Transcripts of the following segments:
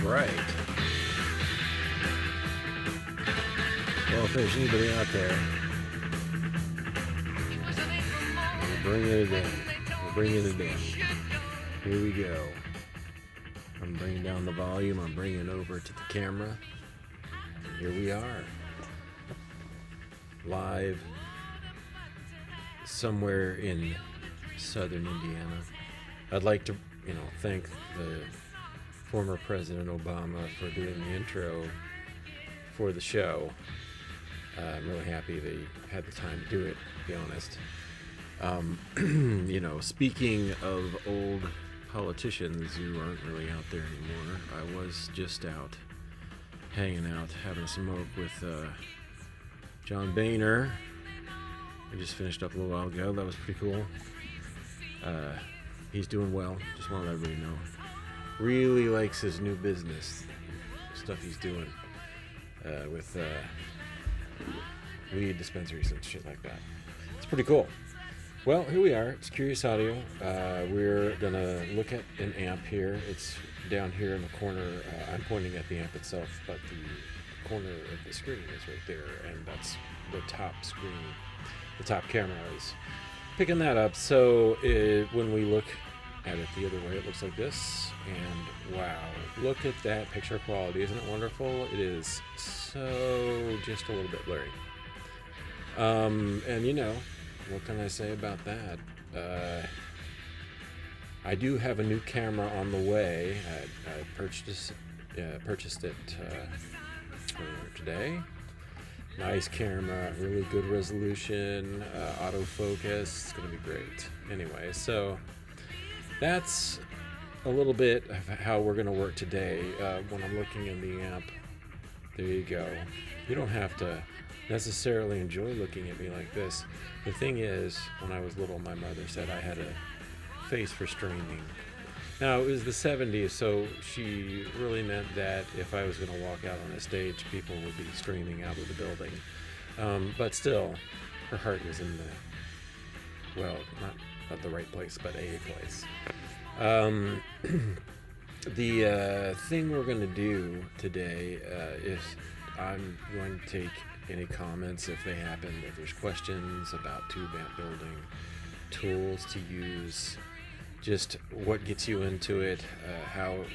right. Well, if there's anybody out there, we're bringing it in. We're bringing it in. Here we go. I'm bringing down the volume. I'm bringing it over to the camera. And here we are. Live somewhere in southern Indiana. I'd like to, thank the former President Obama for doing the intro for the show. I'm really happy that he had the time to do it, to be honest. Speaking of old politicians who aren't really out there anymore, I was just out, hanging out, having a smoke with John Boehner. We just finished up a little while ago. That was pretty cool. He's doing well. Just want to let everybody know. Really likes his new business stuff he's doing with weed dispensaries and shit like that. It's pretty cool. Well, here we are. It's Curious Audio. We're gonna look at an amp here. It's down here in the corner. I'm pointing at the amp itself, but the corner of the screen is right there, and that's the top screen. The top camera is picking that up. So when we look at it the other way, it looks like this. And wow, look at that picture quality. Isn't it wonderful? It is so just a little bit blurry. And what can I say about that? I do have a new camera on the way. I purchased it today. Nice camera, really good resolution, autofocus. It's going to be great. Anyway, so that's a little bit of how we're going to work today. When I'm looking in the amp, there you go. You don't have to necessarily enjoy looking at me like this. The thing is, when I was little, my mother said I had a face for streaming. Now, it was the 70s, so she really meant that if I was going to walk out on a stage, people would be screaming out of the building. But still, her heart was in not the right place, but a place. The thing we're going to do today is I'm going to take any comments if they happen, if there's questions about tube amp building, tools to use, just what gets you into it,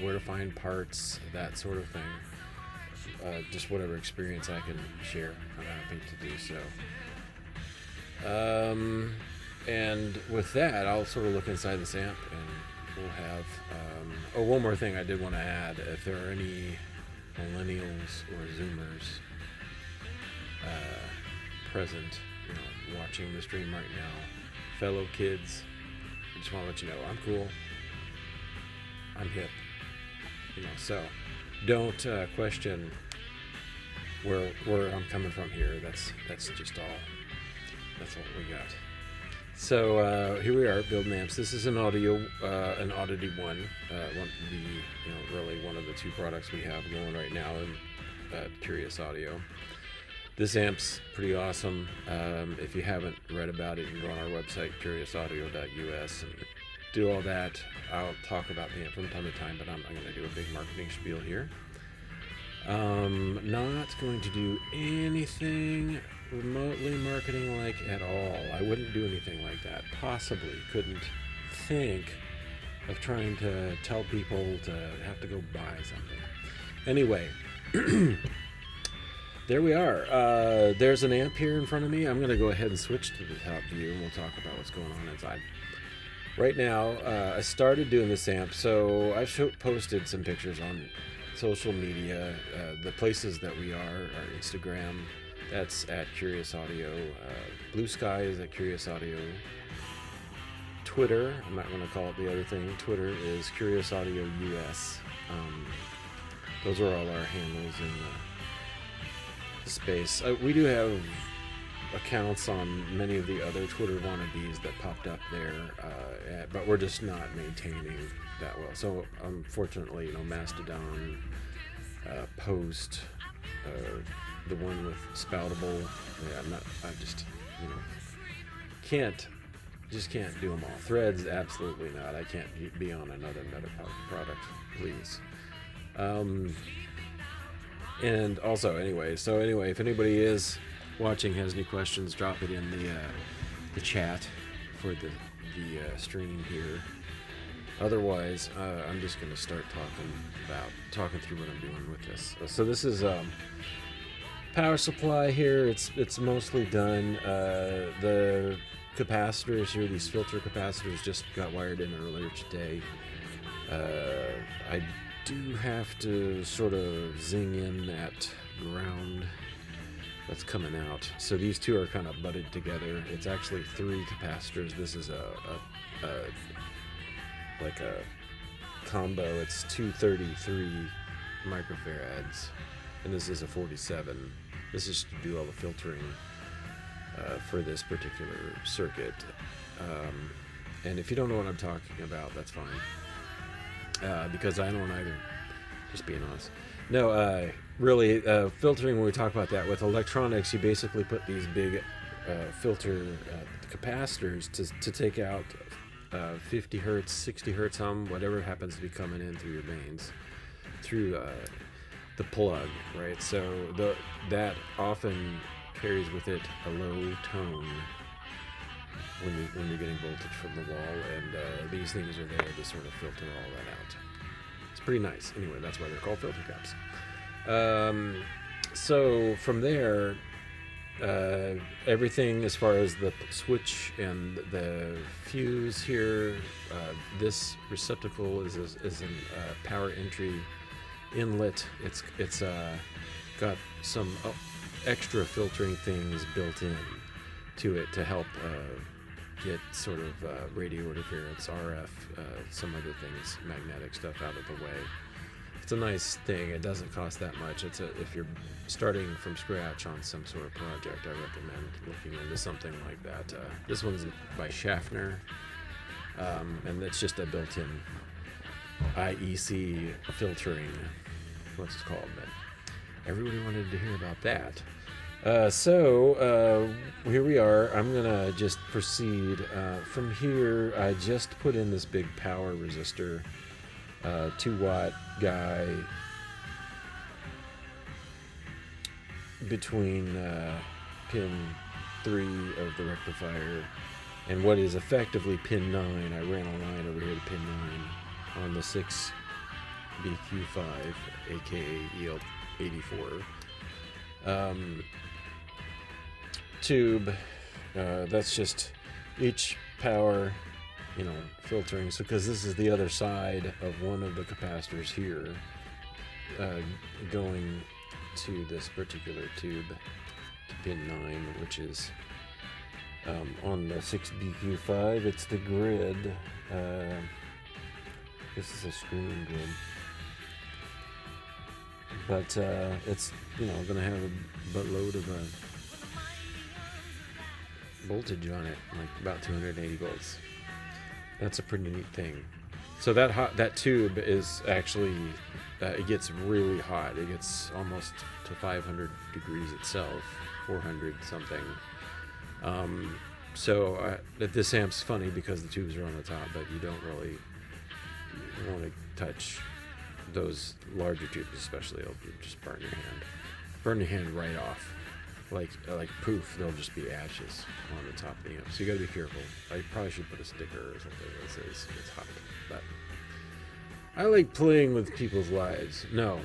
where to find parts, that sort of thing. Just whatever experience I can share, I'm happy to do so. And with that, I'll sort of look inside this amp, and we'll have one more thing I did want to add. If there are any millennials or Zoomers present, watching the stream right now, fellow kids, I just want to let you know I'm cool, I'm hip, so don't question where I'm coming from here. That's just all. That's what we got. So here we are building amps. This is an Oddity One, really one of the two products we have going right now in Curious Audio. This amp's pretty awesome. If you haven't read about it, you can go on our website, curiousaudio.us, and do all that. I'll talk about the amp from time to time, but I'm going to do a big marketing spiel here. Not going to do anything remotely marketing-like at all. I wouldn't do anything like that. Possibly couldn't think of trying to tell people to have to go buy something. Anyway, there we are. There's an amp here in front of me. I'm going to go ahead and switch to the top view, and we'll talk about what's going on inside. Right now, I started doing this amp, so I've posted some pictures on social media. The places that we are Instagram, that's at Curious Audio. Blue Sky is at Curious Audio. Twitter, I'm not going to call it the other thing. Twitter is Curious Audio US. Those are all our handles in the space. We do have accounts on many of the other Twitter wannabes that popped up there, but we're just not maintaining that well. So unfortunately, Mastodon, Post, the one with Spoutable, I just can't do them all. Threads, absolutely not. I can't be on another Meta product, please. And also, anyway, if anybody is watching, has any questions, drop it in the chat for the stream here. Otherwise, I'm just going to start talking through what I'm doing with this. So this is power supply here. It's mostly done. The capacitors here, these filter capacitors, just got wired in earlier today. I do have to sort of zing in that ground that's coming out. So these two are kind of butted together. It's actually 3 capacitors. This is like a combo. It's 233 microfarads, and this is a 47. This is to do all the filtering for this particular circuit. And if you don't know what I'm talking about, that's fine, because I don't either, just being honest. No, really, filtering, when we talk about that with electronics, you basically put these big filter capacitors to take out 50 hertz, 60 hertz whatever happens to be coming in through your mains, through the plug, right? So that often carries with it a low tone when you're getting voltage from the wall, and these things are there to sort of filter all that out. It's pretty nice. Anyway, that's why they're called filter caps. So from there, everything as far as the switch and the fuse here, this receptacle is an power entry inlet. It's got some extra filtering things built in to it to help get sort of radio interference, RF, some other things, magnetic stuff out of the way. It's a nice thing. It doesn't cost that much. If you're starting from scratch on some sort of project, I recommend looking into something like that. This one's by Schaffner, and it's just a built-in IEC filtering, what's it called, but everybody wanted to hear about that. So here we are. I'm gonna just proceed from here. I just put in this big power resistor, 2-watt guy, between pin 3 of the rectifier and what is effectively pin 9. I ran a line over here to pin 9 on the 6 BQ5, aka EL84 tube. That's just each power, filtering. So because this is the other side of one of the capacitors here, going to this particular tube to pin 9, which is on the 6BQ5. It's the grid. This is a screen grid, but it's going to have a buttload of voltage on it, like about 280 volts. That's a pretty neat thing. So that tube is actually it gets really hot. It gets almost to 500 degrees itself, 400 something. So this amp's funny because the tubes are on the top, but you don't really want to touch those larger tubes, especially. It'll just burn your hand right off. Like poof, there'll just be ashes on the top of the amp. So you got to be careful. I probably should put a sticker or something that says it's hot. But I like playing with people's lives. No,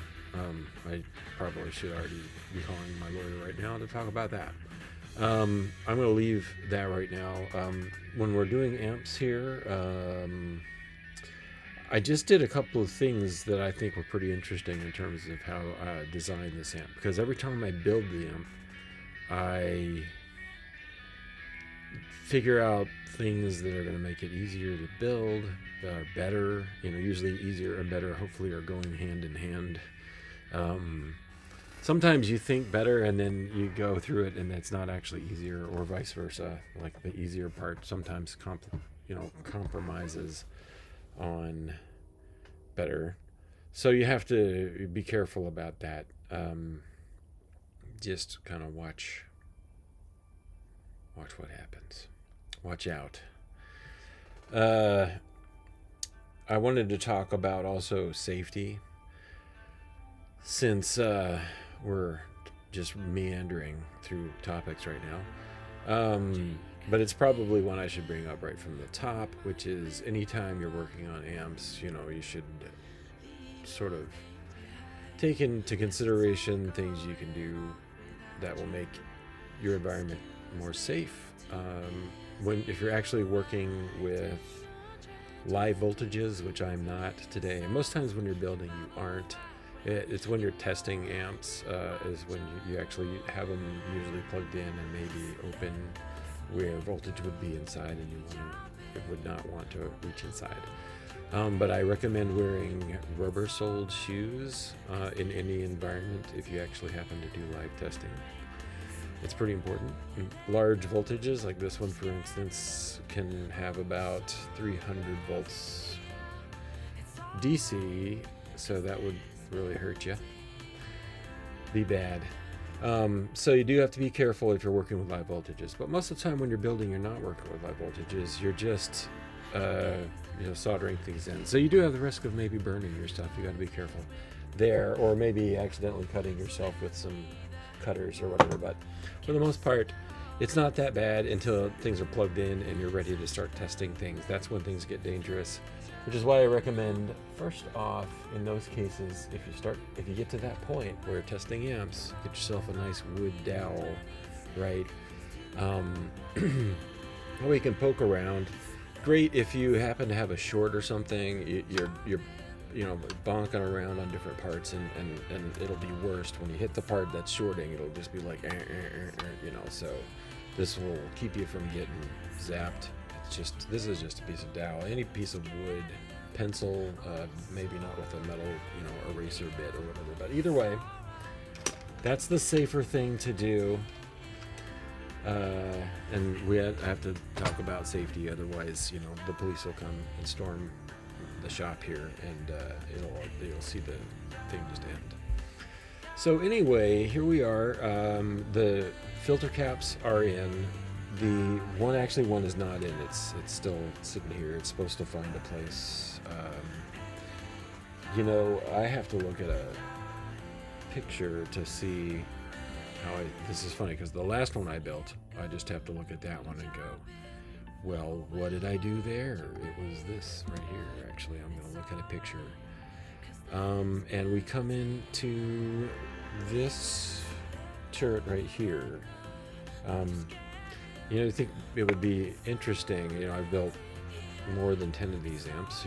I probably should already be calling my lawyer right now to talk about that. I'm going to leave that right now. When we're doing amps here, I just did a couple of things that I think were pretty interesting in terms of how I designed this amp. Because every time I build the amp, I figure out things that are going to make it easier to build, that are better. Usually easier and better hopefully are going hand in hand. Sometimes you think better and then you go through it and it's not actually easier, or vice versa. Like the easier part sometimes compromises on better. So you have to be careful about that. Just kind of watch what happens. Watch out. I wanted to talk about also safety. since we're just meandering through topics right now. But it's probably one I should bring up right from the top, which is anytime you're working on amps, you should sort of take into consideration things you can do that will make your environment more safe. If you're actually working with live voltages, which I'm not today, and most times when you're building you aren't. It's when you're testing amps is when you actually have them usually plugged in and maybe open where voltage would be inside, and you would not want to reach inside. But I recommend wearing rubber-soled shoes in any environment if you actually happen to do live testing. It's pretty important. Large voltages, like this one for instance, can have about 300 volts DC, so that would really hurt you. Be bad. So you do have to be careful if you're working with live voltages, but most of the time when you're building, you're not working with live voltages. You're just soldering things in. So you do have the risk of maybe burning your stuff. You got to be careful there, or maybe accidentally cutting yourself with some cutters or whatever. But for the most part, it's not that bad until things are plugged in and you're ready to start testing things. That's when things get dangerous, which is why I recommend, first off, in those cases, if you get to that point where testing amps, get yourself a nice wood dowel, right? We can poke around. Great if you happen to have a short or something. You're bonking around on different parts, and it'll be worst when you hit the part that's shorting. It'll just be like, so this will keep you from getting zapped. This is just a piece of dowel. Any piece of wood, pencil, maybe not with a metal, eraser bit or whatever. But either way, that's the safer thing to do. And I have to talk about safety, otherwise, the police will come and storm the shop here, and you'll see the thing just end. So anyway, here we are. The filter caps are in. The one is not in. It's still sitting here. It's supposed to find a place. I have to look at a picture to see how this is funny, because the last one I built, I just have to look at that one and go, well, what did I do there? It was this right here. Actually, I'm going to look at a picture. And we come into this turret right here. I think it would be interesting. I've built more than 10 of these amps,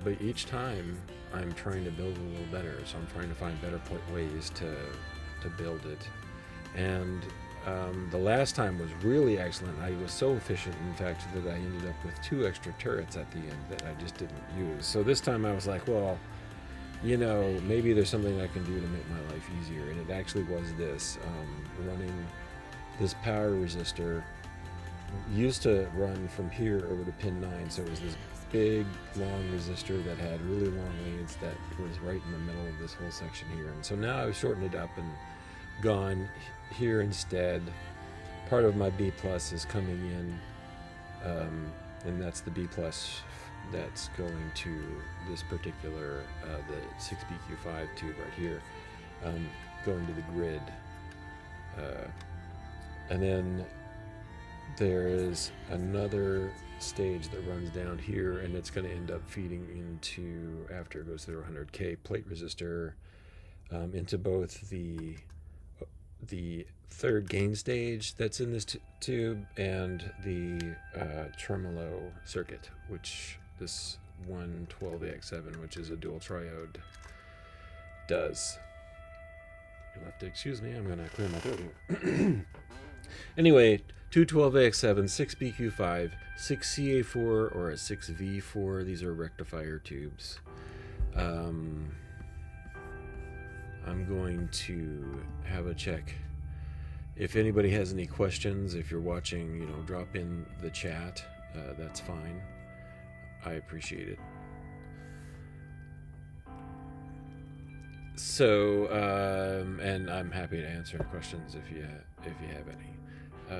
but each time I'm trying to build a little better. So I'm trying to find better ways to build it. And the last time was really excellent. I was so efficient, in fact, that I ended up with 2 extra turrets at the end that I just didn't use. So this time I was like, well, maybe there's something I can do to make my life easier. And it actually was this, running this power resistor. Used to run from here over to pin 9, so it was this big, long resistor that had really long leads that was right in the middle of this whole section here. And so now I've shortened it up and gone here instead. Part of my B plus is coming in, and that's the B plus that's going to this particular the 6BQ5 tube right here, going to the grid, and then there is another stage that runs down here, and it's going to end up feeding into, after it goes through 100K plate resistor, into both the third gain stage that's in this tube and the tremolo circuit, which this 112AX7, which is a dual triode, does. You'll have to excuse me, I'm going to clear my throat here. Anyway, 212AX7, 6BQ5, 6CA4 or a 6V4. These are rectifier tubes. I'm going to have a check. If anybody has any questions, if you're watching, drop in the chat. That's fine. I appreciate it. So, and I'm happy to answer questions if you have any.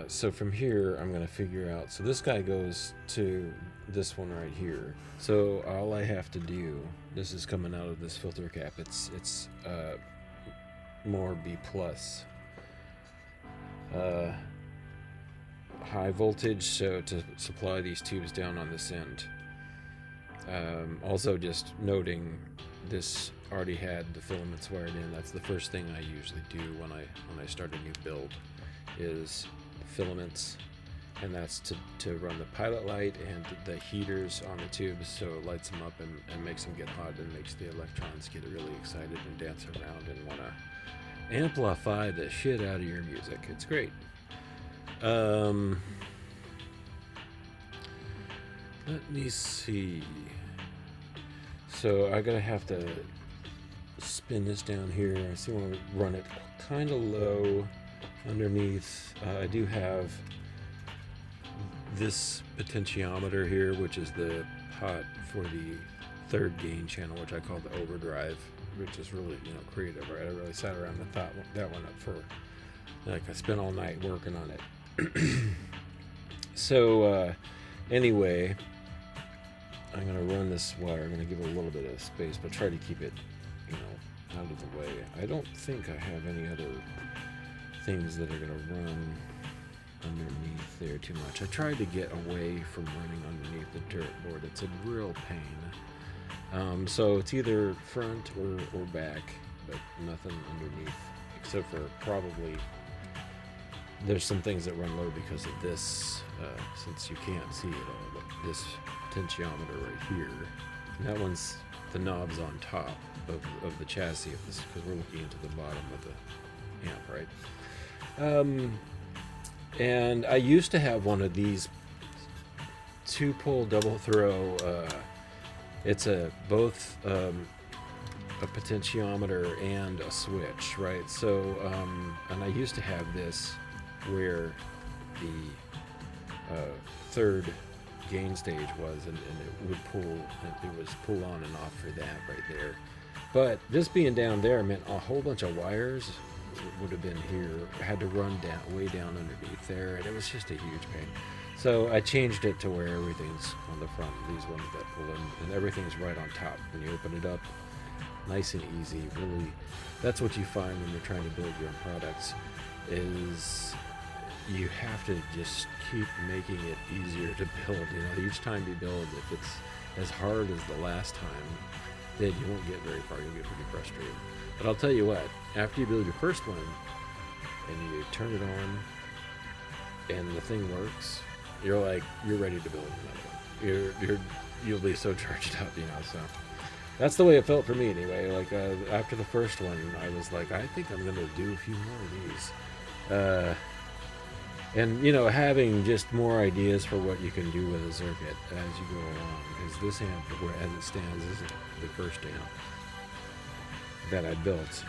So from here, I'm going to figure out. So this guy goes to this one right here. So all I have to do, this is coming out of this filter cap. It's more B plus. High voltage, so to supply these tubes down on this end. Also, just noting, this already had the filaments wired in. That's the first thing I usually do when I start a new build, is filaments, and that's to run the pilot light and the heaters on the tubes, so it lights them up and makes them get hot, and makes the electrons get really excited and dance around and want to amplify the shit out of your music. It's great. Let me see. So I'm gonna have to spin this down here. I still want to run it kind of low underneath. I do have this potentiometer here, which is the pot for the third gain channel, which I call the overdrive, which is really, creative, right? I really sat around and thought that one up for, like, I spent all night working on it. So anyway, I'm going to run this wire. I'm going to give it a little bit of space, but try to keep it, out of the way. I don't think I have any other things that are going to run underneath there too much. I tried to get away from running underneath the dirt board. It's a real pain. So it's either front or back, but nothing underneath, except for probably there's some things that run low because of this, since you can't see it all, but this potentiometer right here, and that one's, the knob's on top of the chassis of this, because we're looking into the bottom of the amp, right? And I used to have one of these 2-pole double throw, it's both a potentiometer and a switch, right? So, and I used to have this where the third gain stage was, and it would pull on and off for that right there. But this being down there meant a whole bunch of wires would have been here. I had to run way down underneath there, and it was just a huge pain. So I changed it to where everything's on the front, these ones that pull in, and everything's right on top. When you open it up, nice and easy. Really, that's what you find when you're trying to build your own products, is you have to just keep making it easier to build. Each time you build, if it's as hard as the last time, then you won't get very far. You'll get pretty frustrated. But I'll tell you what, after you build your first one and you turn it on and the thing works, you're ready to build another one. You'll be so charged up, so that's the way it felt for me anyway. Like after the first one, I was like, I think I'm gonna do a few more of these. And having just more ideas for what you can do with a circuit as you go along, because this amp, as it stands, isn't the first amp that I built.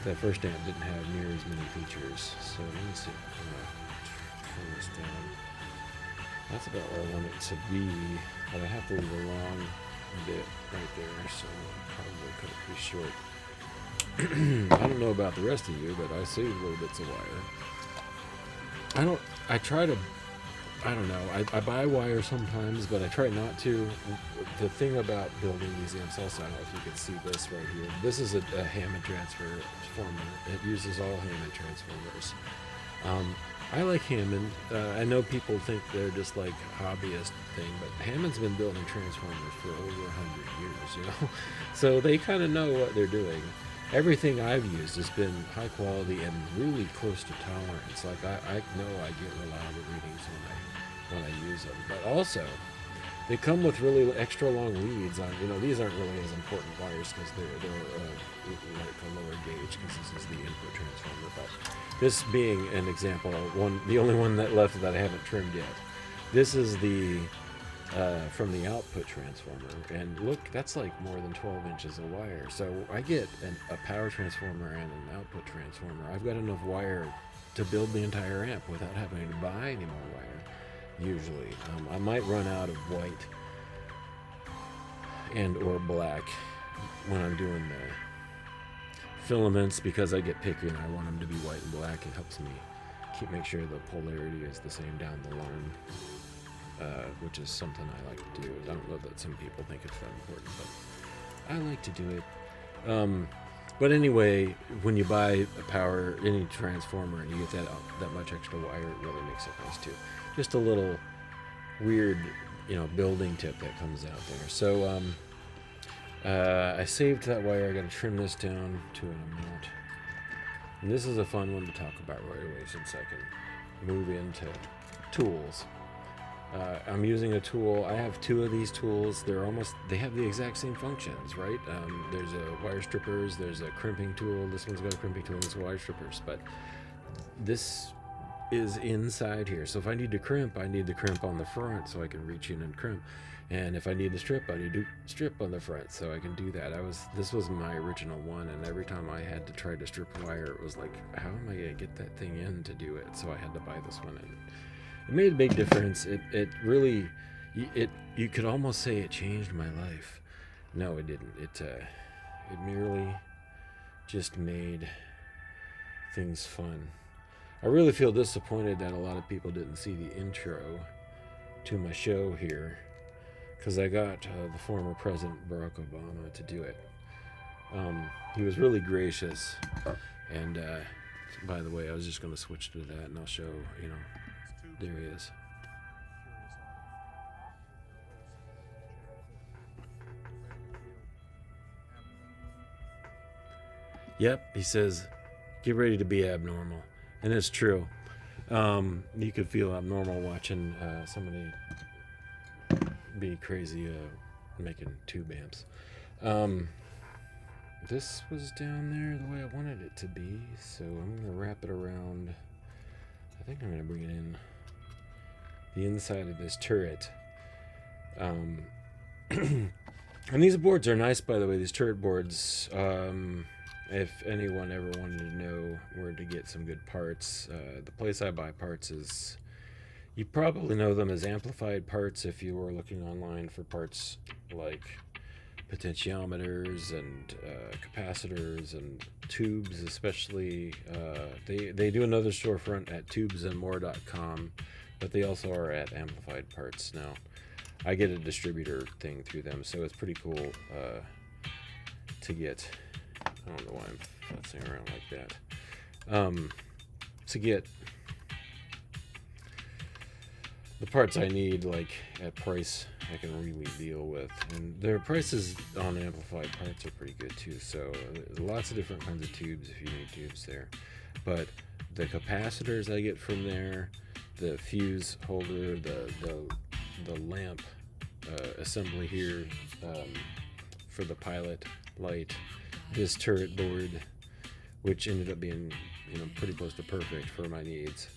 The first amp didn't have near as many features. So let me see. I'm gonna turn this down. That's about where I want it to be, but I have to leave a long bit right there, so I'll probably cut it pretty short. I don't know about the rest of you, but I saved little bits of wire. I buy wire sometimes, but I try not to. The thing about building these amps also, I don't know if you can see this right here. This is a Hammond transformer. It uses all Hammond transformers. I like Hammond. I know people think they're just like hobbyist thing, but Hammond's been building transformers for over 100 years, So they kind of know what they're doing. Everything I've used has been high quality and really close to tolerance. Like I know I get reliable readings when I use them. But also, they come with really extra long leads on. These aren't really as important wires because they're like a lower gauge, because this is the input transformer. But this being an example, the only one that left that I haven't trimmed yet. This is the from the output transformer, and look, that's like more than 12 inches of wire. So I get a power transformer and an output transformer. I've got enough wire to build the entire amp without having to buy any more wire. Usually, I might run out of white and or black when I'm doing the filaments, because I get picky and I want them to be white and black. It helps me make sure the polarity is the same down the line, which is something I like to do. I don't know that some people think it's that important, but I like to do it. But anyway, when you buy any transformer and you get that much extra wire, it really makes it nice too. Just a little weird, building tip that comes out there. So I saved that wire. I got to trim this down to an amount. And this is a fun one to talk about right away, since I can move into tools. I'm using a tool. I have 2 of these tools. They have the exact same functions, right? There's a wire strippers, there's a crimping tool. This one's got a crimping tool, and this wire strippers. But this is inside here. So if I need to crimp, I need to crimp on the front so I can reach in and crimp. And if I need to strip, I need to strip on the front so I can do that. This was my original one, and every time I had to try to strip wire, it was like, how am I gonna get that thing in to do it? So I had to buy this one, and it made a big difference. It really, you could almost say it changed my life. No, it didn't. It merely just made things fun. I really feel disappointed that a lot of people didn't see the intro to my show here, because I got the former President Barack Obama to do it. He was really gracious, and by the way, I was just going to switch to that, and I'll show, there he is. Yep, he says, get ready to be abnormal. And it's true. You could feel abnormal watching somebody be crazy making tube amps. This was down there the way I wanted it to be, so I'm going to wrap it around. I think I'm going to bring it in the inside of this turret. And these boards are nice, by the way, these turret boards. If anyone ever wanted to know where to get some good parts, the place I buy parts is, you probably know them as Amplified Parts if you were looking online for parts like potentiometers and capacitors and tubes, especially. They do another storefront at tubesandmore.com, but they also are at Amplified Parts now. I get a distributor thing through them, so it's pretty cool to get. I don't know why I'm fussing around like that. To get the parts I need, like at price I can really deal with, and their prices on Amplified Parts are pretty good too. So lots of different kinds of tubes if you need tubes there. But the capacitors I get from there, the fuse holder, the lamp assembly here for the pilot light. This turret board, which ended up being, pretty close to perfect for my needs.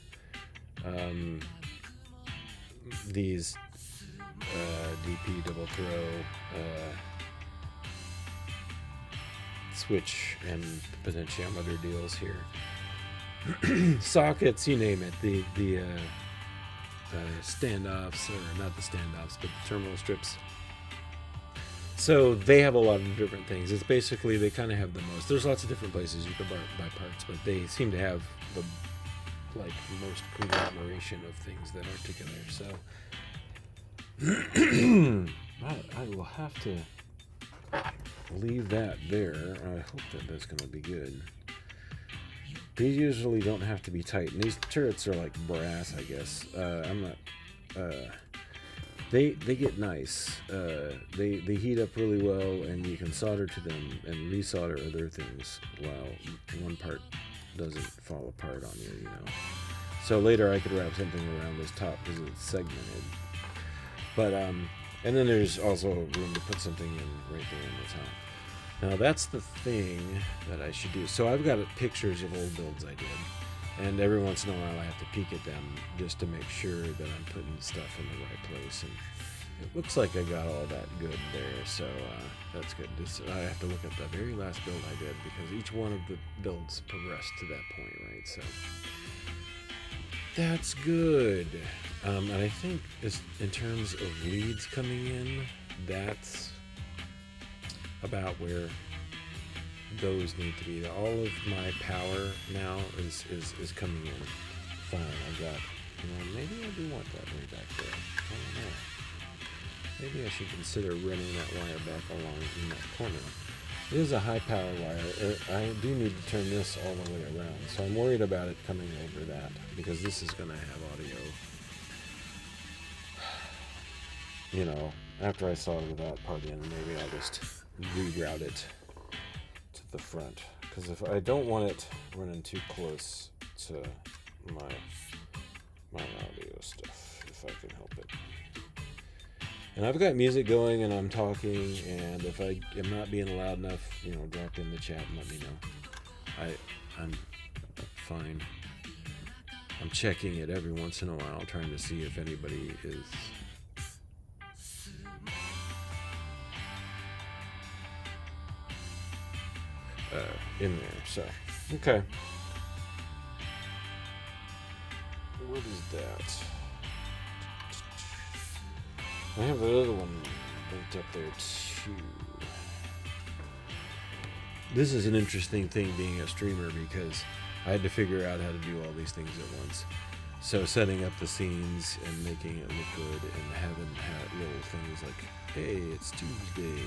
These DP double throw switch and potentiometer deals here. Sockets, you name it. The standoffs, or not the standoffs, but the terminal strips. So they have a lot of different things. It's basically, they kind of have the most. There's lots of different places you can buy parts, but they seem to have the most conglomeration of things that are together. So I will have to leave that there. I hope that that's going to be good. These usually don't have to be tight, and these turrets are like brass, I guess. I'm not. They get nice. They heat up really well, and you can solder to them and resolder other things while one part doesn't fall apart on you, So later I could wrap something around this top because it's segmented. But and then there's also room to put something in right there in the top. Now that's the thing that I should do. So I've got pictures of old builds I did, and every once in a while I have to peek at them just to make sure that I'm putting stuff in the right place. And it looks like I got all that good there, so that's good. I have to look at the very last build I did because each one of the builds progressed to that point, right? So that's good. And I think in terms of leads coming in, that's about where those need to be. All of my power now is coming in fun. I got, maybe I do want that way back there. I don't know. Maybe I should consider running that wire back along in that corner. It is a high power wire. I do need to turn this all the way around, so I'm worried about it coming over that, because this is going to have audio. After I solder that part in, maybe I'll just reroute it to the front, because if I don't want it running too close to my audio stuff, if I can help it. And I've got music going and I'm talking, and if I am not being loud enough, drop in the chat and let me know. I'm fine. I'm checking it every once in a while, trying to see if anybody is in there. So, okay. What is that? I have the other one linked up there too. This is an interesting thing being a streamer, because I had to figure out how to do all these things at once. So setting up the scenes and making it look good, and having little things like, hey, it's Tuesday.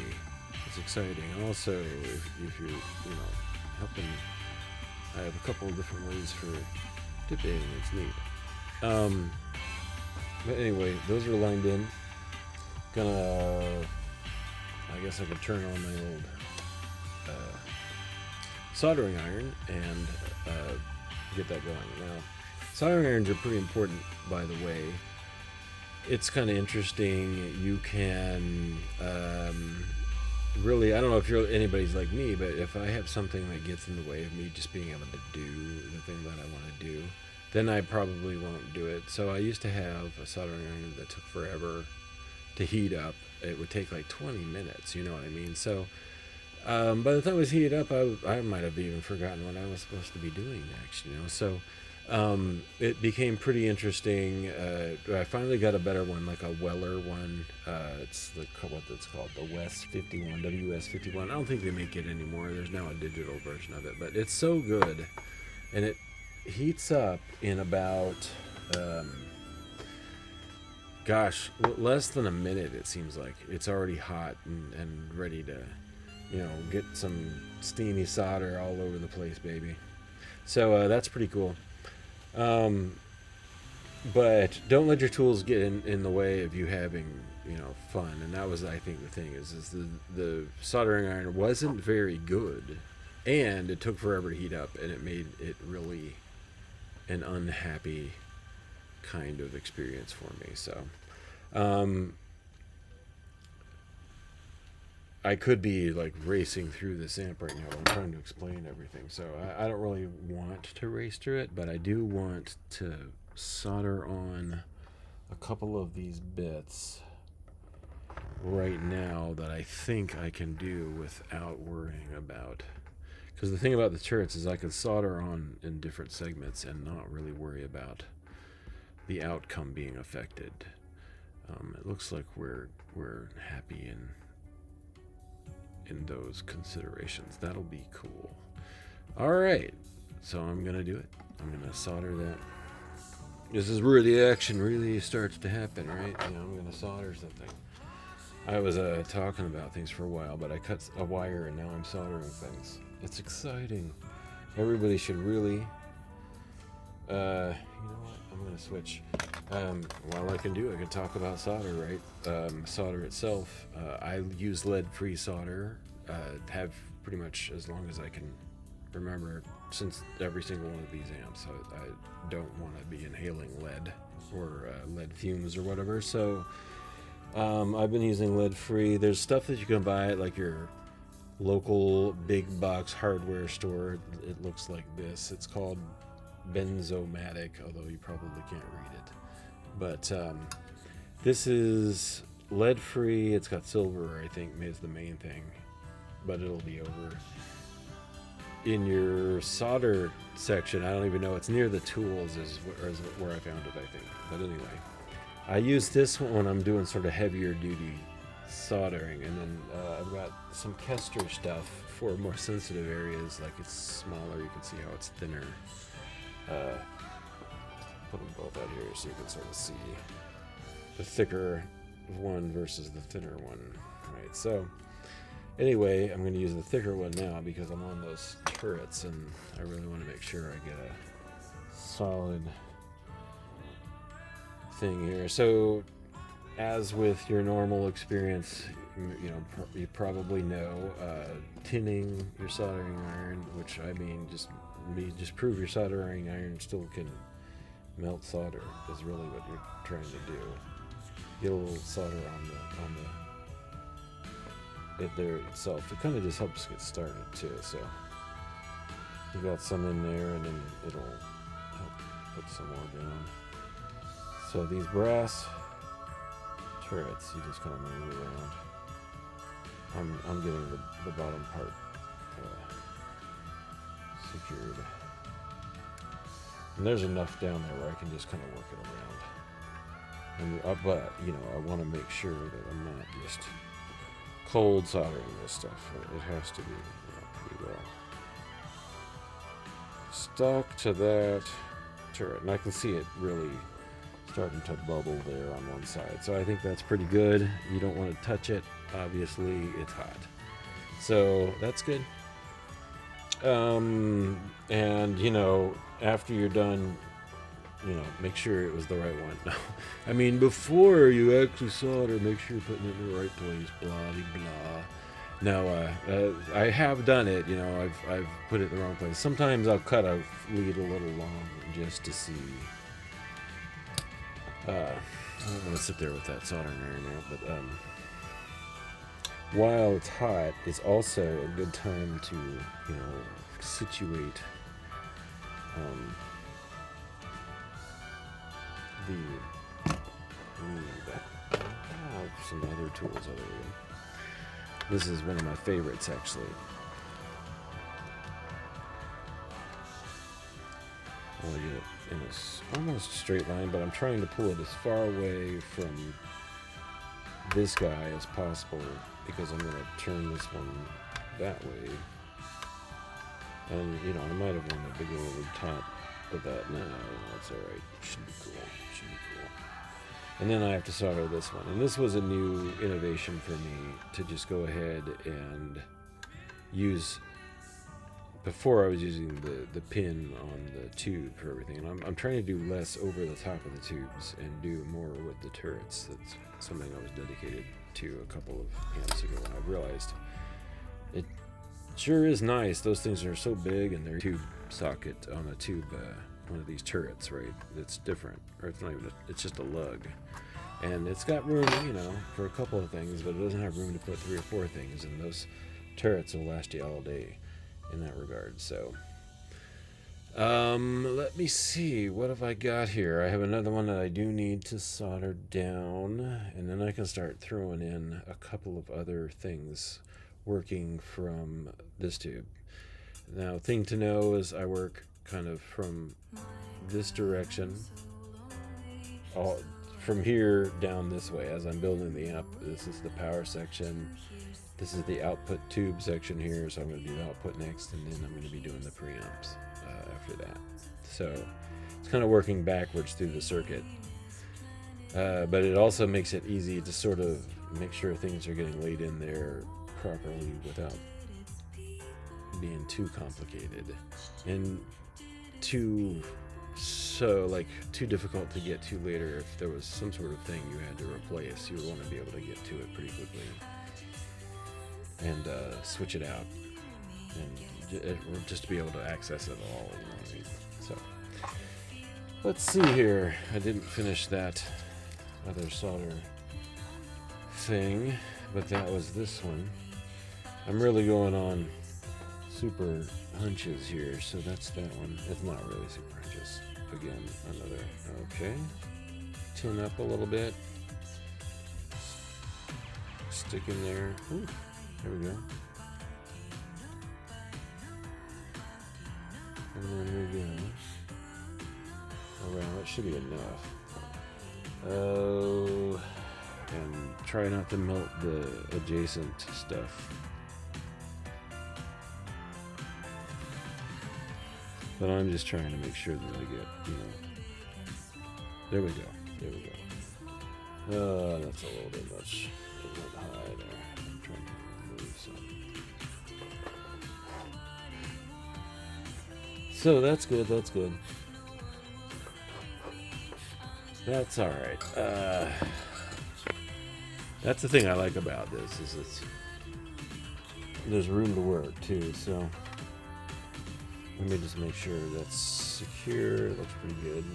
It's exciting. Also, if you're, helping, I have a couple of different ways for tipping. It's neat. But anyway, those are lined in. I guess I could turn on my old soldering iron and get that going. Now, soldering irons are pretty important, by the way. It's kind of interesting. You can really, I don't know if anybody's like me, but if I have something that gets in the way of me just being able to do the thing that I want to do, then I probably won't do it. So I used to have a soldering iron that took forever to heat up. It would take like 20 minutes, you know what I mean? So by the time it was heated up, I might have even forgotten what I was supposed to be doing next, So it became pretty interesting. I finally got a better one, like a Weller one. It's what it's called, the WS51. I don't think they make it anymore. There's now a digital version of it, but it's so good, and it heats up in about less than a minute. It seems like it's already hot and ready to get some steamy solder all over the place, baby. So that's pretty cool. But don't let your tools get in the way of you having fun. And that was, I think, the thing is the soldering iron wasn't very good, and it took forever to heat up, and it made it really an unhappy kind of experience for me. So I could be like racing through this amp right now. I'm trying to explain everything, so I don't really want to race through it, but I do want to solder on a couple of these bits right now that I think I can do without worrying about. Because the thing about the turrets is I can solder on in different segments and not really worry about the outcome being affected. It looks like we're happy in those considerations. That'll be cool. All right, so I'm gonna do it. I'm gonna solder that. This is where the action really starts to happen, right? I'm gonna solder something. I was talking about things for a while, but I cut a wire and now I'm soldering things. It's exciting. Everybody should really. You know what? I'm gonna switch. While I can talk about solder, right? Solder itself, I use lead-free solder. Have pretty much as long as I can remember, since every single one of these amps. I don't want to be inhaling lead or lead fumes or whatever. So I've been using lead-free. There's stuff that you can buy at like your local big box hardware store. It looks like this. It's called Benzomatic, although you probably can't read it. But this is lead-free. It's got silver, I think, is the main thing. But it'll be over in your solder section. I don't even know. It's near the tools is where I found it, I think. But anyway, I use this one when I'm doing sort of heavier duty soldering. And then I've got some Kester stuff for more sensitive areas. Like it's smaller. You can see how it's thinner. put them both out here so you can sort of see the thicker one versus the thinner one. Right, so anyway, I'm going to use the thicker one now because I'm on those turrets and I really want to make sure I get a solid thing here. So as with your normal experience, you probably know tinning your soldering iron, which I mean just prove your soldering iron still can melt solder is really what you're trying to do. Get a little solder on it there itself. It kind of just helps get started too. So you got some in there, and then it'll help put some more down. So these brass turrets, you just kind of move around. I'm getting the bottom part secured. And there's enough down there where I can just kind of work it around. But, I want to make sure that I'm not just cold soldering this stuff. It has to be pretty well stuck to that turret. And I can see it really starting to bubble there on one side. So I think that's pretty good. You don't want to touch it. Obviously, it's hot. So that's good. And, after you're done, make sure it was the right one. I mean, before you actually solder, make sure you're putting it in the right place, blah, blah. No, I have done it, I've put it in the wrong place. Sometimes I'll cut a lead a little long just to see. I don't want to sit there with that soldering iron out, but while it's hot, it's also a good time to, situate I have some other tools other than this is one of my favorites actually. I want to get it in a almost straight line, but I'm trying to pull it as far away from this guy as possible because I'm going to turn this one that way. And, I might have wanted to go over top of that. No, that's alright. Should be cool. And then I have to solder this one. And this was a new innovation for me to just go ahead and use. Before I was using the pin on the tube for everything. And I'm trying to do less over the top of the tubes and do more with the turrets. That's something I was dedicated to a couple of amps ago, and I realized it sure is nice. Those things are so big, and they're tube socket on a tube, one of these turrets, right? It's different, or it's not even. It's just a lug, and it's got room, for a couple of things, but it doesn't have room to put 3 or 4 things. And those turrets will last you all day in that regard. So, let me see. What have I got here? I have another one that I do need to solder down, and then I can start throwing in a couple of other things working from this tube. Now, thing to know is I work kind of from this direction, all from here down this way as I'm building the amp. This is the power section. This is the output tube section here, so I'm going to do the output next, and then I'm going to be doing the preamps after that. So it's kind of working backwards through the circuit, but it also makes it easy to sort of make sure things are getting laid in there properly without being too complicated and too difficult to get to later. If there was some sort of thing you had to replace, you would want to be able to get to it pretty quickly and switch it out, and just to be able to access it all. So let's see here. I didn't finish that other solder thing, but that was this one. I'm really going on super hunches here, so that's that one. It's not really super hunches. Again, another. Okay, tin up a little bit, stick in there. Ooh, there we go. And then we go around. That should be enough. Oh, and try not to melt the adjacent stuff. But I'm just trying to make sure that I get, There we go. There we go. That's a little bit much. It went high there. I'm trying to move some. So that's good. That's good. That's all right. That's the thing I like about this is there's room to work too. So let me just make sure that's secure. It looks pretty good.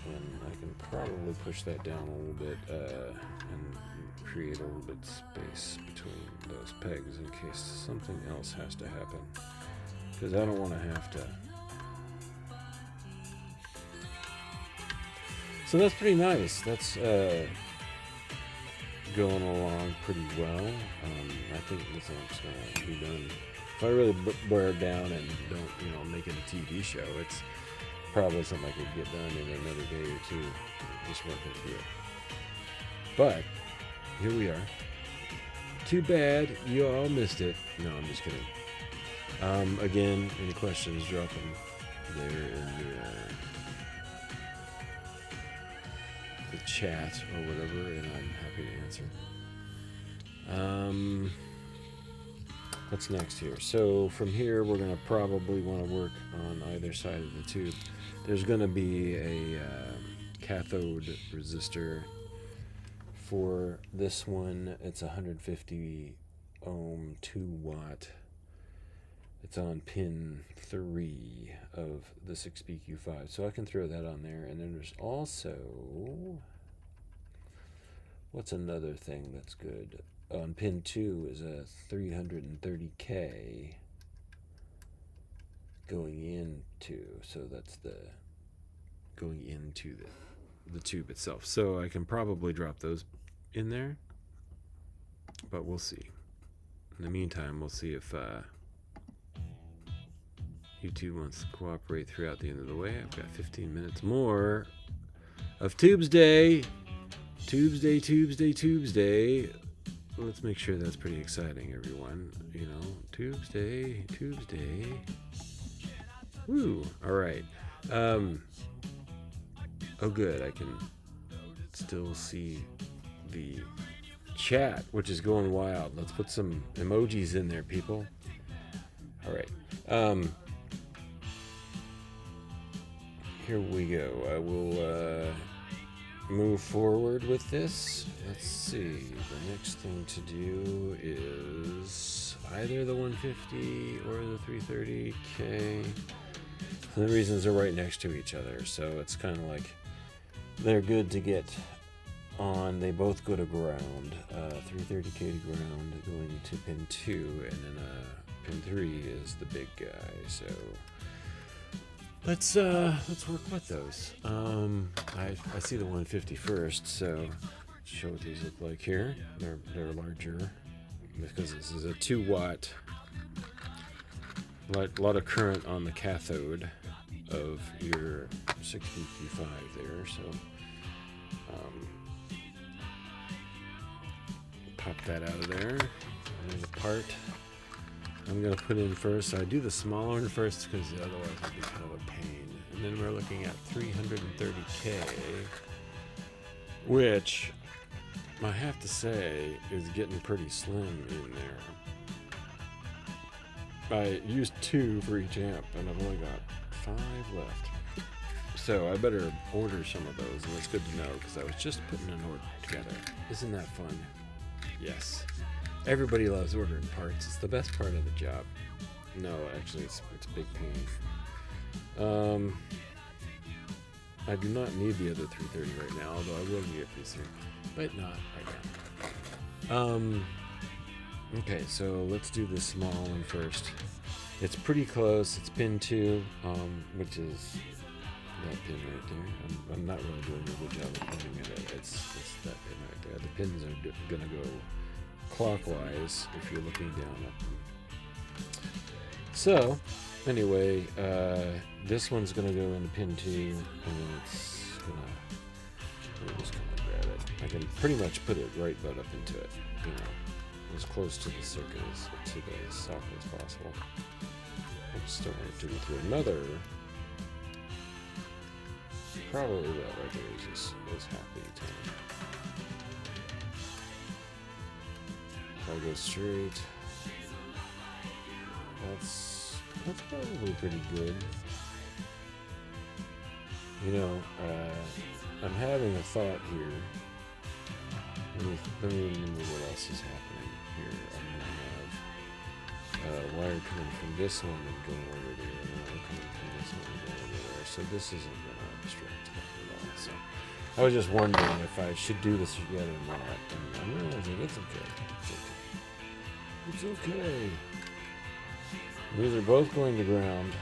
And I can probably push that down a little bit and create a little bit of space between those pegs in case something else has to happen. Because I don't want to have to. So that's pretty nice. That's going along pretty well. I think this one's going to be done. If I really wear it down and don't, make it a TV show, it's probably something I could get done in another day or two, just working through it. But here we are. Too bad you all missed it. No, I'm just kidding. Again, any questions, drop them there in the chat or whatever, and I'm happy to answer. What's next here? So from here, we're going to probably want to work on either side of the tube. There's going to be a cathode resistor for this one. It's 150 ohm, 2 watt. It's on pin 3 of the 6BQ5. So I can throw that on there. And then there's also, what's another thing that's good? On pin 2 is a 330K going into, so that's the going into the tube itself. So I can probably drop those in there, but we'll see. In the meantime, we'll see if YouTube wants to cooperate throughout the end of the way. I've got 15 minutes more of Tubesday. Tubesday. Let's make sure that's pretty exciting, everyone. Tubesday. Woo! All right. Oh, good. I can still see the chat, which is going wild. Let's put some emojis in there, people. All right. Here we go. I will move forward with this. Let's see. The next thing to do is either the 150 or the 330K. And the reasons they're right next to each other, so it's kind of like they're good to get on. They both go to ground. 330K to ground going to pin 2, and then pin 3 is the big guy. So let's work with those. I see the 150 first, so show what these look like here. They're larger because this is a 2 watt. A lot of current on the cathode of your 6BQ5 there, so pop that out of there. And there's a part I'm going to put in first. So I do the smaller one first because otherwise it'd be kind of a pain. And then we're looking at 330K, which I have to say is getting pretty slim in there. I used 2 for each amp, and I've only got 5 left. So I better order some of those, and it's good to know because I was just putting an order together. Isn't that fun? Yes. Everybody loves ordering parts. It's the best part of the job. No, actually, it's a big pain. I do not need the other 330 right now, although I will get these 3, but not right now. Okay, so let's do the small one first. It's pretty close. It's pin 2, which is that pin right there. I'm not really doing a good job of pointing it. It's that pin right there. The pins are going to go clockwise if you're looking down at them. So, anyway, this one's going to go into pin 2, and then it's going to... We're just going to grab it. I can pretty much put it right butt up into it, as close to the circuit to the socket as possible. I'm still going to do it through another Probably that right there is happy time. If I go straight, that's probably pretty good. You know, I'm having a thought here. Let me remember what else is happening here. I'm gonna have wire coming from this one and going over there, and wire coming from this one and going over there. So this isn't gonna obstruct at all. So I was just wondering if I should do this yet or not. And I'm realizing it's okay. It's okay. These are both going to ground.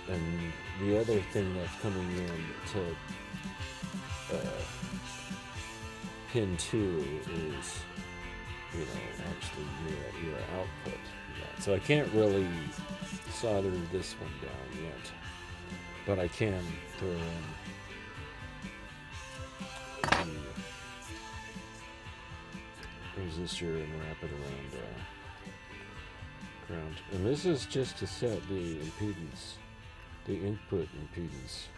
And the other thing that's coming in to pin 2 is, you know, actually your output. So I can't really solder this one down yet, but I can throw in the resistor and wrap it around ground. And this is just to set the impedance, the input impedance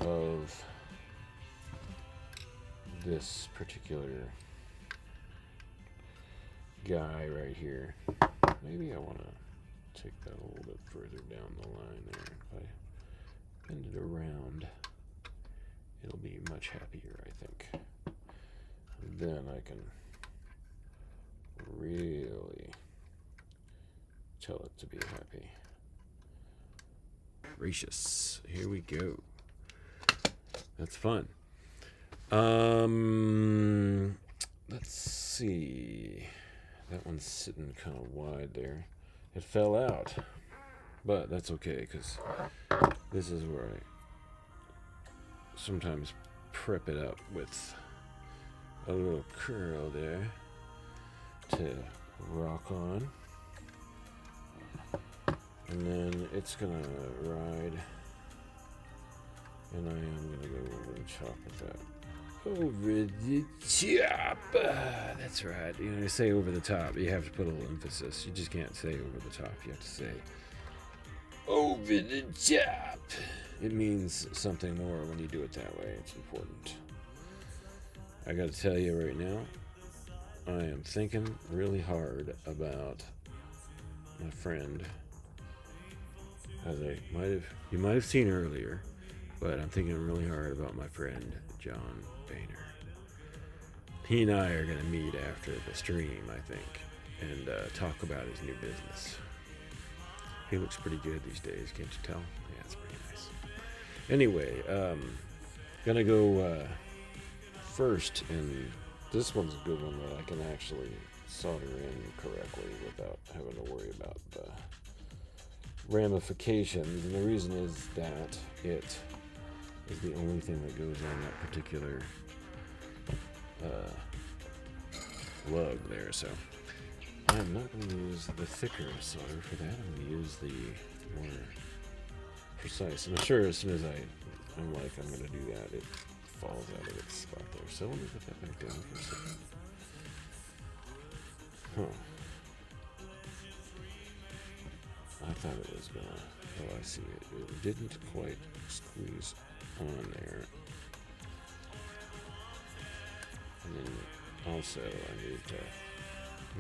of this particular guy right here. Maybe I want to take that a little bit further down the line there. If I bend it around, it'll be much happier, I think. And then I can really tell it to be happy. Gracious. Here we go. That's fun. Let's see. That one's sitting kind of wide there. It fell out, but that's okay because this is where I sometimes prep it up with a little curl there to rock on. And then it's gonna ride, and I am gonna go over the top of that. Over the top. That's right. You know, you say over the top, you have to put a little emphasis. You just can't say over the top. You have to say over the top. It means something more when you do it that way. It's important. I gotta tell you right now, I am thinking really hard about my friend. As you might have seen earlier, but I'm thinking really hard about my friend John Boehner. He and I are going to meet after the stream, I think, and talk about his new business. He looks pretty good these days, can't you tell? Yeah, it's pretty nice. Anyway, gonna go first, and this one's a good one that I can actually solder in correctly without having to worry about the ramifications, and the reason is that it is the only thing that goes on that particular lug there. So I'm not going to use the thicker solder for that. I'm going to use the more precise. And I'm sure as soon as I'm going to do that, it falls out of its spot there. So let me put that back down for a second. I thought it was gonna, oh, I see it. It didn't quite squeeze on there. And then also I need to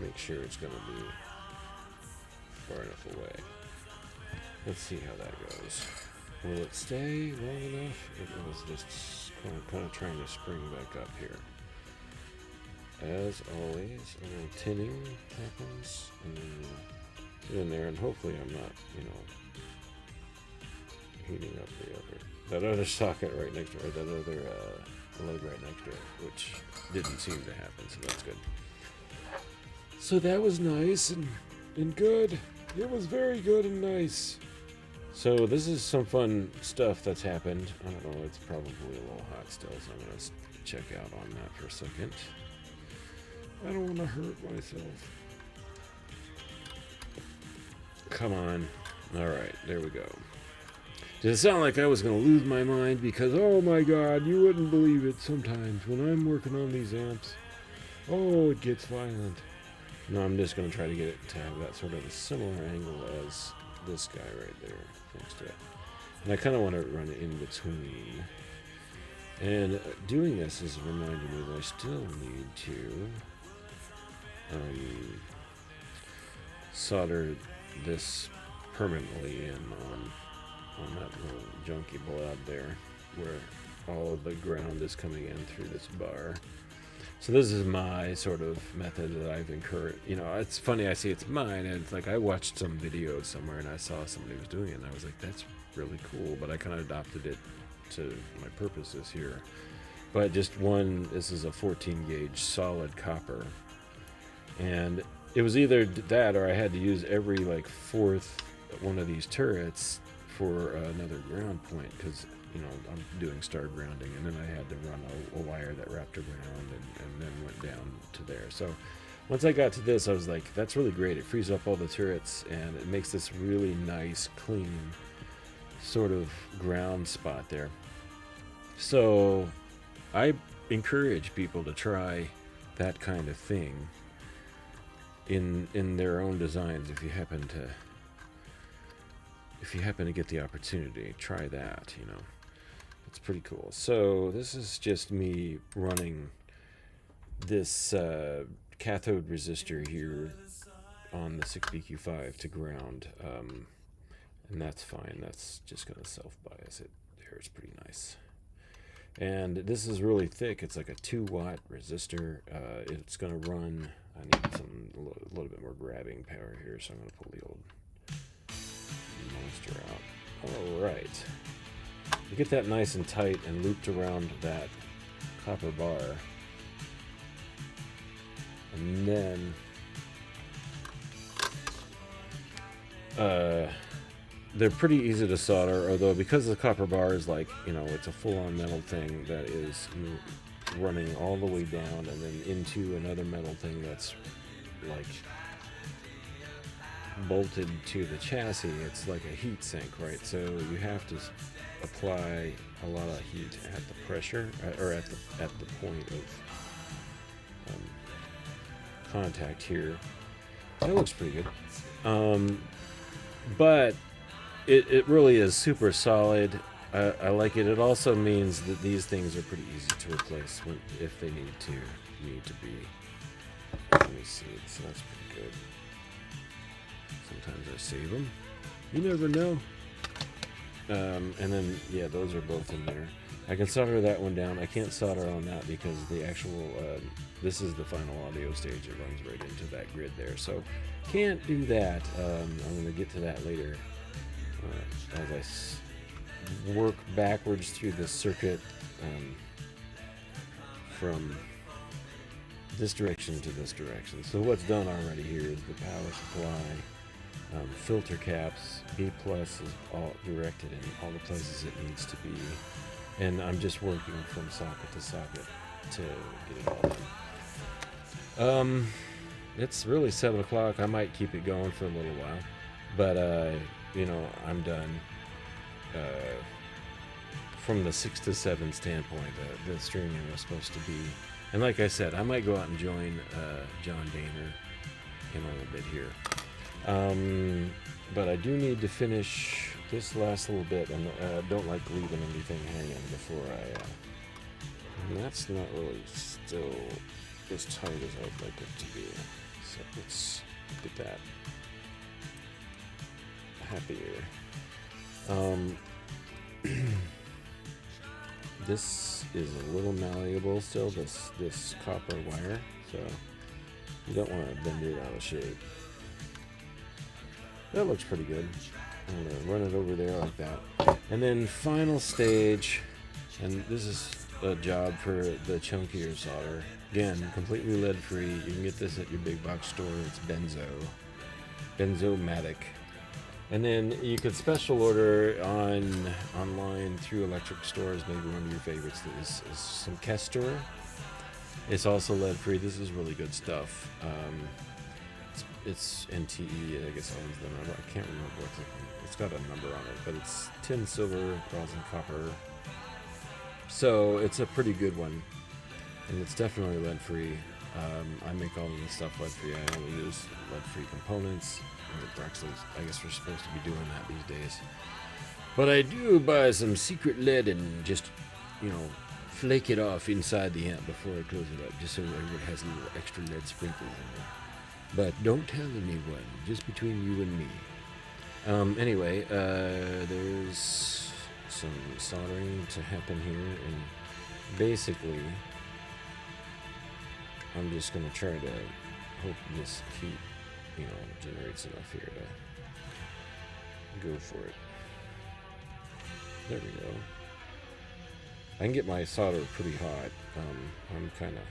make sure it's gonna be far enough away. Let's see how that goes. Will it stay long enough? It was just kind of trying to spring back up here. As always, a little tinning happens, and then get in there, and hopefully I'm not, heating up that other socket right next to it, that other leg right next to it, which didn't seem to happen, so that's good. So that was nice and good. It was very good and nice. So this is some fun stuff that's happened. I don't know, it's probably a little hot still, so I'm going to check out on that for a second. I don't want to hurt myself. Come on. Alright, there we go. Did it sound like I was going to lose my mind? Because, oh my god, you wouldn't believe it sometimes when I'm working on these amps. Oh, it gets violent. No, I'm just going to try to get it to have that sort of a similar angle as this guy right there next to it. And I kind of want to run it in between. And doing this is reminding me that I still need to solder this permanently in on that little junky blob there, where all of the ground is coming in through this bar. So this is my sort of method that I've encouraged. You know, it's funny, I see it's mine, and it's like I watched some video somewhere and I saw somebody was doing it, and I was like, that's really cool, but I kind of adopted it to my purposes here. But just this is a 14 gauge solid copper, and it was either that or I had to use every like fourth one of these turrets for another ground point, because you know I'm doing star grounding, and then I had to run a wire that wrapped around and then went down to there. So once I got to this, I was like, that's really great. It frees up all the turrets and it makes this really nice, clean sort of ground spot there. So I encourage people to try that kind of thing in their own designs. If you happen to get the opportunity, try that. You know, it's pretty cool. So this is just me running this cathode resistor here on the 6BQ5 to ground, and that's fine. That's just going to self-bias it there. It's pretty nice. And this is really thick. It's like a 2-watt resistor. It's going to run. I need a little bit more grabbing power here, so I'm going to pull the old monster out. All right. You get that nice and tight and looped around that copper bar. And then they're pretty easy to solder, although because the copper bar is like, you know, it's a full-on metal thing that is running all the way down and then into another metal thing that's like bolted to the chassis. It's like a heat sink, right? So you have to apply a lot of heat at the pressure, or at the point of contact here. That looks pretty good. But it really is super solid. I like it. It also means that these things are pretty easy to replace if they need to be. Let me see. So that's pretty good. Sometimes I save them. You never know. And then, yeah, those are both in there. I can solder that one down. I can't solder on that because the actual, this is the final audio stage. It runs right into that grid there. So can't do that. I'm going to get to that later as I work backwards through the circuit from this direction to this direction. So what's done already here is the power supply, filter caps, B+ is all directed in all the places it needs to be. And I'm just working from socket to socket to get it all done. It's really 7 o'clock. I might keep it going for a little while, but you know, I'm done. From the 6 to 7 standpoint, the streaming was supposed to be, and like I said, I might go out and join John Daner in a little bit here. But I do need to finish this last little bit, and don't like leaving anything hanging before and that's not really still as tight as I'd like it to be. So let's get that happier. This is a little malleable still, this copper wire, so you don't want to bend it out of shape. That looks pretty good. I'm going to run it over there like that. And then final stage, and this is a job for the chunkier solder. Again, completely lead-free. You can get this at your big box store. It's Benzomatic. And then you could special order online through electric stores. Maybe one of your favorites is some Kester. It's also lead-free. This is really good stuff. It's NTE, I guess owns the number. I can't remember it's got a number on it, but it's tin, silver, rosin, copper. So it's a pretty good one, and it's definitely lead-free. I make all of this stuff lead-free. I only use lead-free components. We're actually, I guess we're supposed to be doing that these days. But I do buy some secret lead and just, you know, flake it off inside the amp before I close it up, just so it has a little extra lead sprinkles in there. But don't tell anyone, just between you and me. Anyway, there's some soldering to happen here, and basically, I'm just gonna try to hope this heat, you know, generates enough here to go for it. There we go. I can get my solder pretty hot. I'm kind of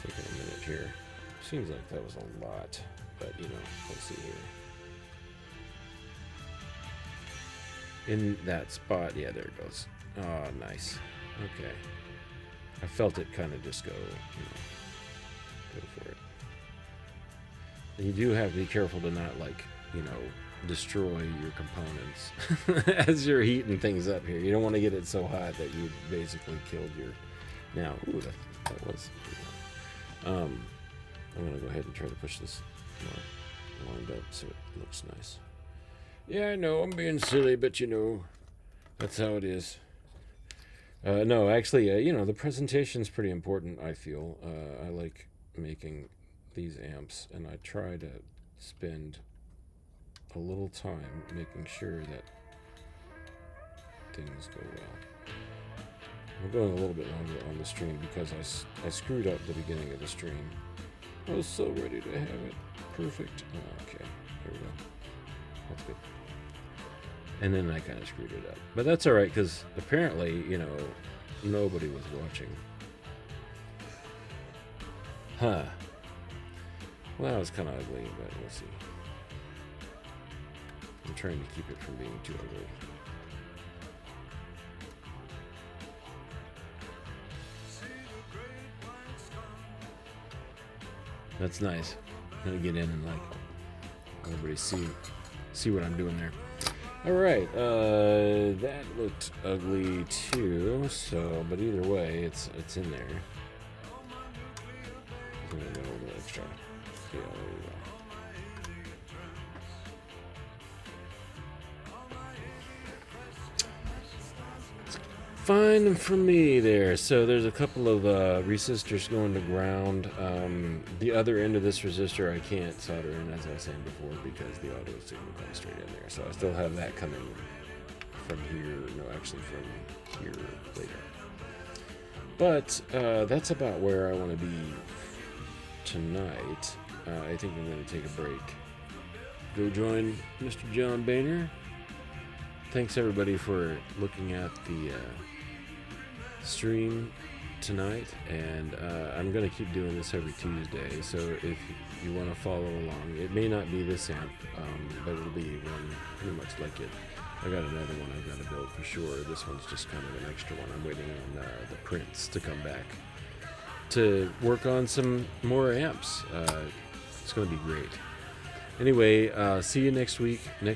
taking a minute here. Seems like that was a lot, but you know, let's see here. In that spot, yeah, there it goes. Oh, nice. Okay. I felt it kind of just go, you know, go for it. And you do have to be careful to not, like, you know, destroy your components as you're heating things up here. You don't want to get it so hot that you basically killed your... Now, ooh, that was... I'm going to go ahead and try to push this more lined up so it looks nice. Yeah, I know, I'm being silly, but you know, that's how it is. No, actually, you know, the presentation's pretty important, I feel. I like making these amps, and I try to spend a little time making sure that things go well. I'm going a little bit longer on the stream because I screwed up the beginning of the stream. I was so ready to have it perfect. Oh, okay, there we go. That's good. And then I kind of screwed it up. But that's alright, because apparently, you know, nobody was watching. Huh. Well, that was kind of ugly, but we'll see. I'm trying to keep it from being too ugly. That's nice. I'm gonna get in and like everybody see what I'm doing there. All right, that looked ugly too. So, but either way, it's in there. A little bit extra. Yeah, there you go. Fine for me there. So there's a couple of resistors going to ground. The other end of this resistor I can't solder in, as I was saying before, because the auto signal comes straight in there. So I still have that coming from here. No, actually from here later. But that's about where I want to be tonight. I think I'm going to take a break. Go join Mr. John Boehner. Thanks everybody for looking at the stream tonight, and I'm going to keep doing this every Tuesday, so if you want to follow along, it may not be this amp, but it'll be one pretty much like it. I got another one I've got to build for sure. This one's just kind of an extra one. I'm waiting on the prints to come back to work on some more amps. It's going to be great. Anyway, see you next week.